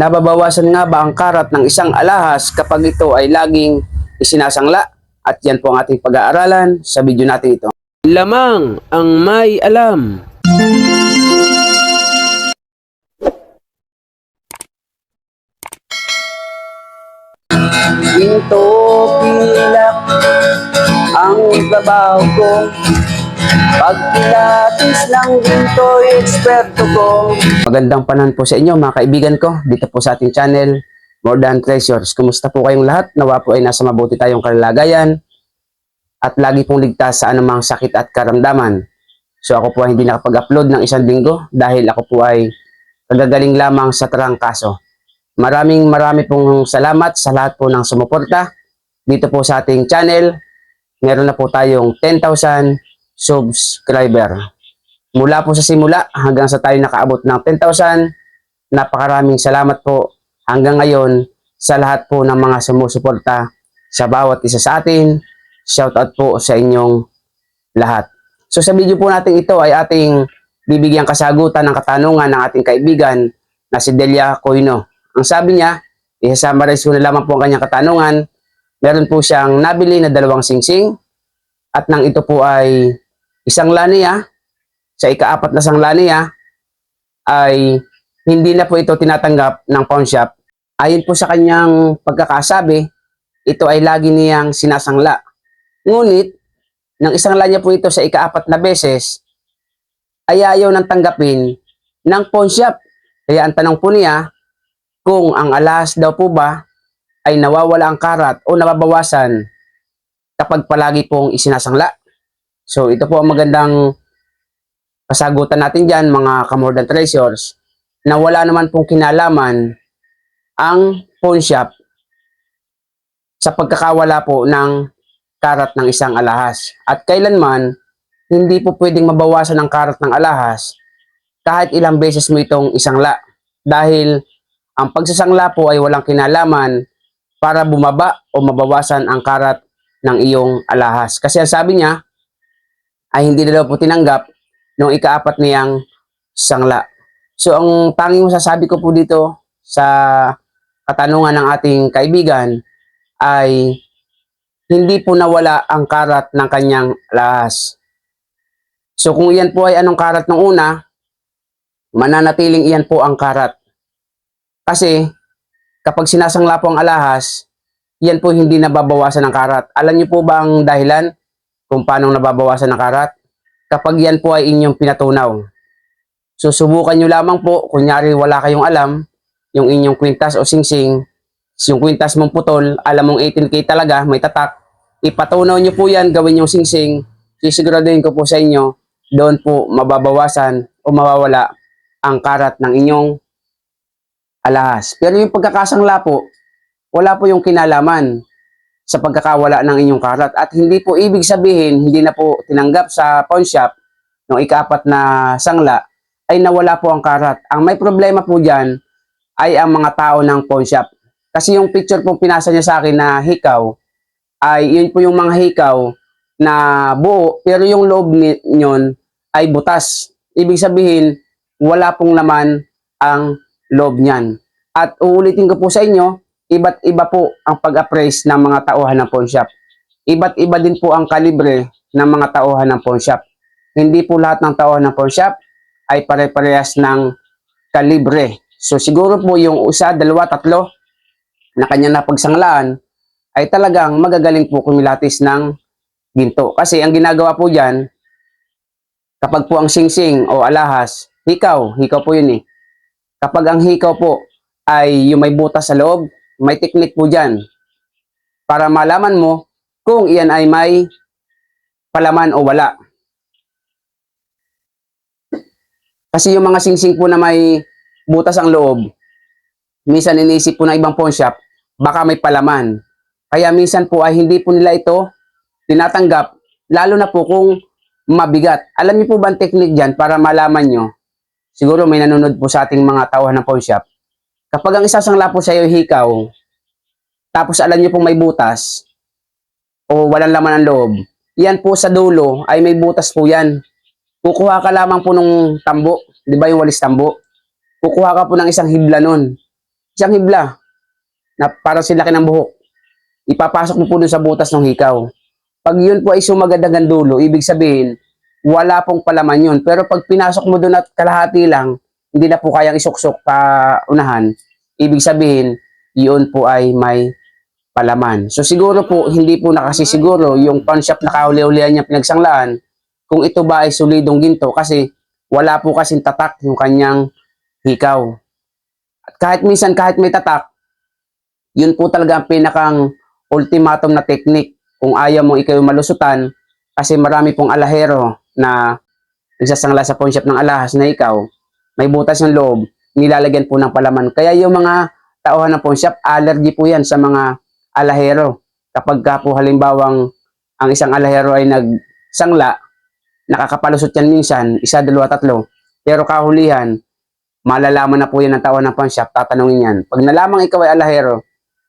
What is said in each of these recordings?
Nababawasan nga ba ang karat ng isang alahas kapag ito ay laging isinasangla? At yan po ang ating pag-aaralan sa video natin ito. Lamang ang may alam. Ginto pilak ang trabaho ko, pag pilates ng ginto'y eksperto ko. Magandang panahon po sa inyo mga kaibigan ko dito po sa ating channel More Than Treasures. Kumusta po kayong lahat? Nawa po ay nasa mabuti tayong kalagayan at lagi pong ligtas sa anumang sakit at karamdaman. So ako po ay hindi nakapag-upload ng isang linggo dahil ako po ay kagagaling lamang sa trangkaso. Maraming pong salamat sa lahat po ng sumuporta dito po sa ating channel. Meron na po tayong 10,000 subscriber. Mula po sa simula hanggang sa tayo nakaabot ng 10,000, napakaraming salamat po hanggang ngayon sa lahat po ng mga sumusuporta sa bawat isa sa atin. Shoutout po sa inyong lahat. So sa video po natin ito ay ating bibigyang kasagutan ng katanungan ng ating kaibigan na si Delia Coino. Ang sabi niya, i-summarize ko na lamang po ang kanyang katanungan. Meron po siyang nabili na 2 singsing at nang ito po ay isang laniya, sa ika-4 na sangla niya ay hindi na po ito tinatanggap ng pawn shop. Ayon po sa kanyang pagkakasabi, ito ay lagi niyang sinasangla. Ngunit, nang isangla niya po ito sa ika-4 na beses, ay ayaw nang tanggapin ng pawn shop. Kaya ang tanong po niya, kung ang alahas daw po ba ay nawawala ang karat o nababawasan kapag palagi pong isinasangla. So ito po ang magandang kasagutan natin dyan mga ka-More Than Treasures, na wala naman pong kinalaman ang pawn shop sa pagkakawala po ng karat ng isang alahas. At kailanman, hindi po pwedeng mabawasan ang karat ng alahas kahit ilang beses mo itong isangla. Dahil ang pagsasangla po ay walang kinalaman para bumaba o mabawasan ang karat ng iyong alahas. Kasi ang sabi niya ay hindi na daw po tinanggap nung ika-4 niyang sangla. So ang tanging masasabi ko po dito sa katanungan ng ating kaibigan ay hindi po nawala ang karat ng kanyang alahas. So kung iyan po ay anong karat ng una, mananatiling iyan po ang karat. Kasi kapag sinasangla po ang alahas, yan po hindi nababawasan ng karat. Alam niyo po ba ang dahilan kung paano nababawasan ng karat? Kapag yan po ay inyong pinatunaw. Susubukan nyo lamang po, kunyari wala kayong alam, yung inyong kwintas o singsing, yung kwintas mong putol, alam mong 18K talaga, may tatak, ipatunaw nyo po yan, gawin yung singsing, sisiguraduhin ko po sa inyo, doon po mababawasan o mawawala ang karat ng inyong alahas. Pero yung pagkakasangla po, wala po yung kinalaman sa pagkakawala ng inyong karat. At hindi po ibig sabihin, hindi na po tinanggap sa pawn shop ng ika-4 na sangla, ay nawala po ang karat. Ang may problema po dyan ay ang mga tao ng pawn shop. Kasi yung picture po pinasa niya sa akin na hikaw, ay yun po yung mga hikaw na buo, pero yung loob nyon ay butas. Ibig sabihin, wala pong laman ang loob niyan. At uulitin ko po sa inyo, iba't iba po ang pag-appraise ng mga tauhan ng pawn shop. Iba't iba din po ang kalibre ng mga tauhan ng pawn shop. Hindi po lahat ng tauhan ng pawn shop ay pare-parehas ng kalibre. So siguro po yung 1, 2, 3 na kanya napagsanglaan ay talagang magagaling po kumilatis ng ginto. Kasi ang ginagawa po dyan, kapag po ang singsing o alahas, hikaw po yun eh. Kapag ang hikaw po ay yung may butas sa loob, may teknik po dyan para malaman mo kung iyan ay may palaman o wala. Kasi yung mga singsing po na may butas ang loob, minsan iniisip po ng ibang pawn shop, baka may palaman. Kaya minsan po ay hindi po nila ito tinatanggap, lalo na po kung mabigat. Alam niyo po ba ang teknik dyan para malaman nyo? Siguro may nanonood po sa ating mga tauhan ng pawn shop. Kapag ang isasangla po sa iyo hikaw, tapos alam niyo pong may butas, o walang laman ang loob, yan po sa dulo ay may butas po yan. Kukuha ka lamang po ng tambo, di ba yung walis tambo? Kukuha ka po ng isang hibla nun. siyang hibla na parang silaki ng buhok. Ipapasok mo po doon sa butas ng hikaw. Pag yun po ay sumagad hanggang dulo, ibig sabihin, wala pong palaman yun. Pero pag pinasok mo doon at kalahati lang, hindi na po kayang isuksok pa unahan, ibig sabihin, yun po ay may palaman. So siguro po, hindi po nakasisiguro yung pawn shop na kahuli-hulihan niya pinagsanglaan, kung ito ba ay solidong ginto kasi wala po kasing tatak yung kanyang hikaw. At kahit minsan, kahit may tatak, yun po talaga ang pinakang ultimatum na technique kung ayaw mo ikaw malusutan kasi marami pong alahero na nagsasangla sa pawn shop ng alahas na ikaw, may butas ng loob, nilalagyan po ng palaman. Kaya yung mga tauhan ng pawn shop, allergy po yan sa mga alahero. Kapag ka po halimbawang ang isang alahero ay nagsangla, nakakapalusot yan minsan, isa, dalawa, tatlo. Pero kahulihan, malalaman na po yan ng tauhan ng pawn shop, tatanungin yan. Pag nalamang ikaw ay alahero,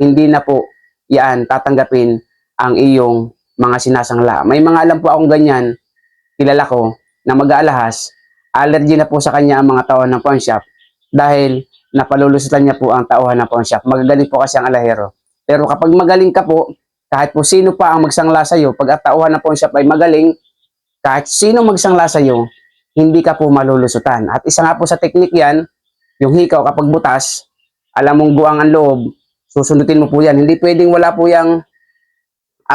hindi na po yan tatanggapin ang iyong mga sinasangla. May mga alam po akong ganyan, kilala ko, na mag-aalahas, allergy na po sa kanya ang mga tauhan ng pawn shop dahil napalulusutan niya po ang tauhan ng pawn shop. Magagaling po kasi ang alahero. Pero kapag magaling ka po, kahit po sino pa ang magsangla sa iyo, pag ang tauhan ng pawn shop ay magaling, kahit sino magsangla sa iyo, hindi ka po malulusutan. At isa nga po sa teknik yan, yung hikaw kapag butas, alam mong buang ang loob, susundutin mo po yan. Hindi pwedeng wala po yung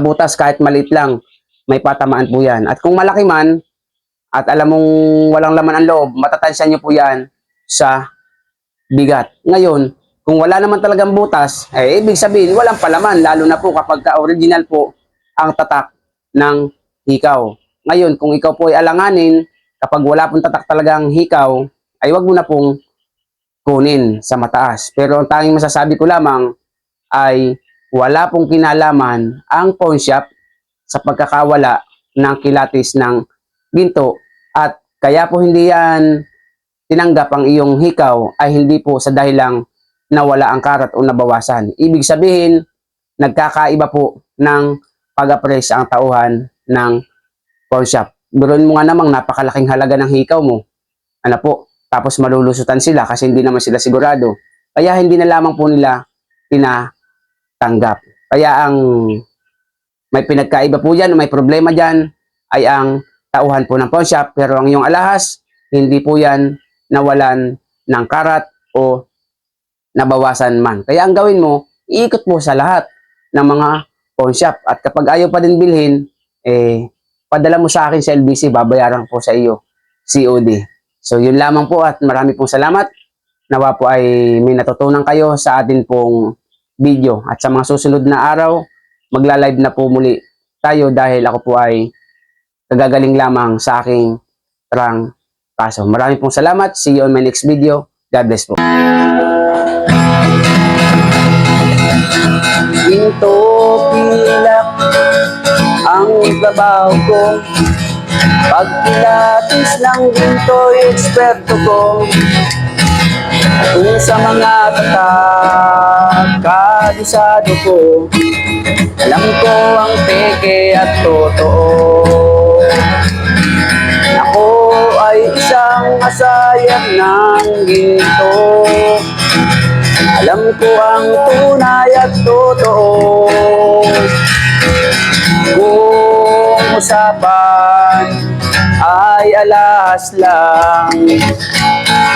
butas kahit maliit lang. May patamaan po yan. At kung malaki man, at alam mong walang laman ang loob, matatansya nyo po yan sa bigat. Ngayon, kung wala naman talagang butas, ibig sabihin, walang palaman. Lalo na po kapag ka-original po ang tatak ng hikaw. Ngayon, kung ikaw po ay alanganin, kapag wala pong tatak talagang hikaw, ay wag mo na pong kunin sa mataas. Pero ang tanging masasabi ko lamang ay wala pong kinalaman ang pawn shop sa pagkakawala ng kilatis ng ginto at kaya po hindi yan tinanggap ang iyong hikaw ay hindi po sa dahilang nawala ang karat o nabawasan. Ibig sabihin, nagkakaiba po ng pag-appraise ang tauhan ng pawn shop. Biruin mo nga namang napakalaking halaga ng hikaw mo. Ano po? Tapos malulusutan sila kasi hindi naman sila sigurado. Kaya hindi na lamang po nila tinatanggap. Kaya ang may pinagkaiba po dyan, may problema dyan, ay ang tauhan po ng pawn shop. Pero ang iyong alahas, hindi po yan nawalan ng karat o nabawasan man. Kaya ang gawin mo, iikot mo sa lahat ng mga pawn shop. At kapag ayaw pa din bilhin, padala mo sa akin sa LBC, babayaran po sa iyo COD. So yun lamang po at marami pong salamat. Nawa po ay may natutunan kayo sa atin pong video. At sa mga susunod na araw, magla-live na po muli tayo dahil ako po ay kagagaling lamang sa aking kaso. Marami pong salamat. See you on my next video. God bless po. Ginto pilak ang trabaho ko, pag pilatis ng ginto eksperto ko. Kung sa mga kabisado ko, alam ko ang peke at totoo. Ako ay isang masayang ng ginto, alam ko ang tunay at totoo. Kung usapan ay alas lang,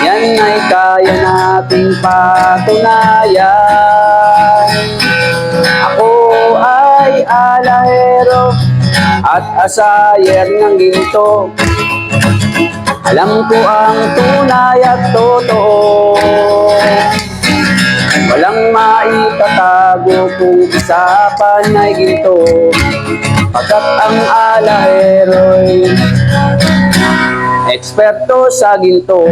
yan ay kaya nating patunayan. Ako ay alahero at asayer ng ginto, alam ko ang tunay at totoo. Walang maitatago kung usapan ay ginto, pagkat ang alahero'y eksperto sa ginto.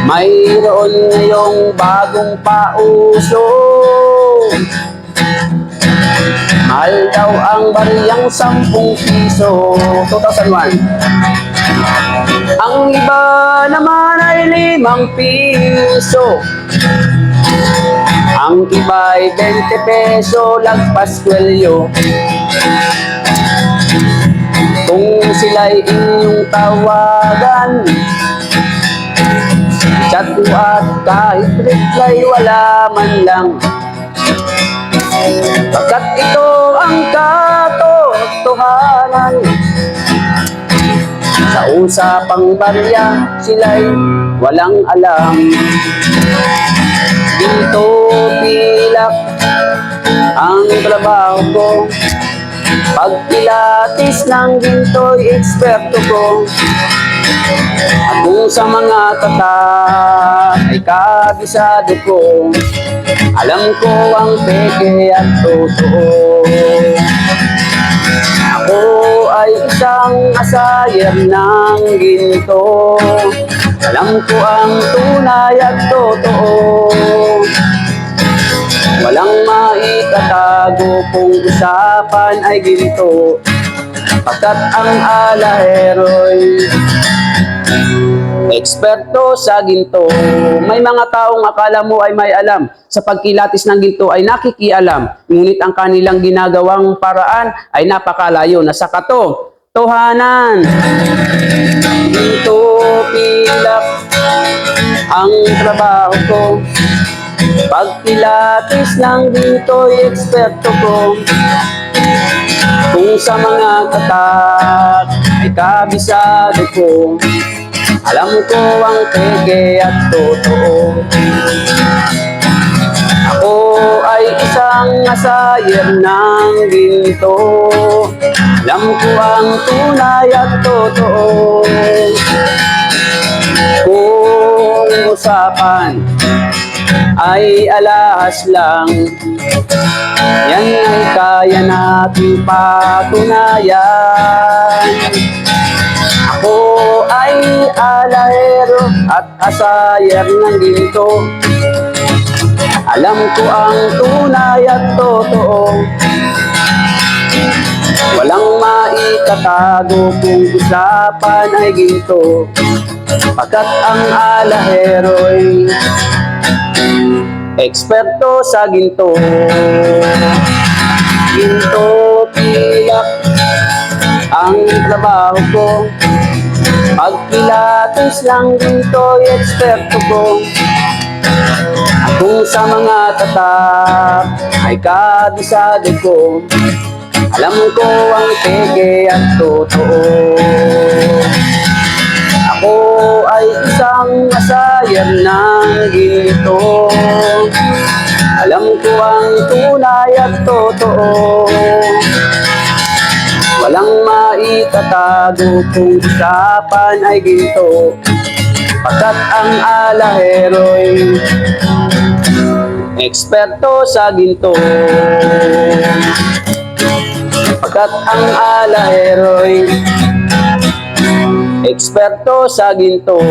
Mayroon ngayong bagong pauso, mahal daw ang bariyang 10 piso. 2001. Ang iba naman ay 5 piso, ang iba ay 20 peso, lagpas kwelyo. Kung sila'y inyong tawagan, chat ko at kahit reply wala man lang. Pagkat ito ang katotohanan, sa usapang barya sila'y walang alam. Ginto pilak ang trabaho ko, pagpilatis ng ginto'y eksperto ko. At kung sa mga tatak ay kabisado ko, alam ko ang peke at totoo. Ako ay isang asayer ng ginto, alam ko ang tunay at totoo. Walang maitatago kung usapan ay ginto, pagkat ang alahero'y eksperto sa ginto. May mga taong akala mo ay may alam sa pagkilatis ng ginto ay nakikialam, ngunit ang kanilang ginagawang paraan ay napakalayo na sa katotohanan. Ginto pilak ang trabaho ko, pagpilatis ng ginto'y eksperto ko. Kung sa mga katak ay kabisado ko, alam ko ang peke at totoo. Ako ay isang asayer ng ginto, alam ko ang tunay at totoo. Kung usapan ay alahas lang, yan ay kaya nating patunayan. Ako ay alahero at asayer ng ginto, alam ko ang tunay at totoo. Walang maitatago kung usapan ay ginto, pagkat ang alahero'y eksperto sa ginto. Ginto pilak ang trabaho ko, pagpilatis ng ginto'y eksperto ko. At kung sa mga tatak ay kabisado ko, alam ko ang peke at totoo. Ako ay isang asayer ng ginto, alam ko ang tunay at totoo. Walang maitatago kung usapan ay ginto, pagkat ang alahero'y eksperto sa ginto. Pagkat ang alahero'y eksperto sa ginto.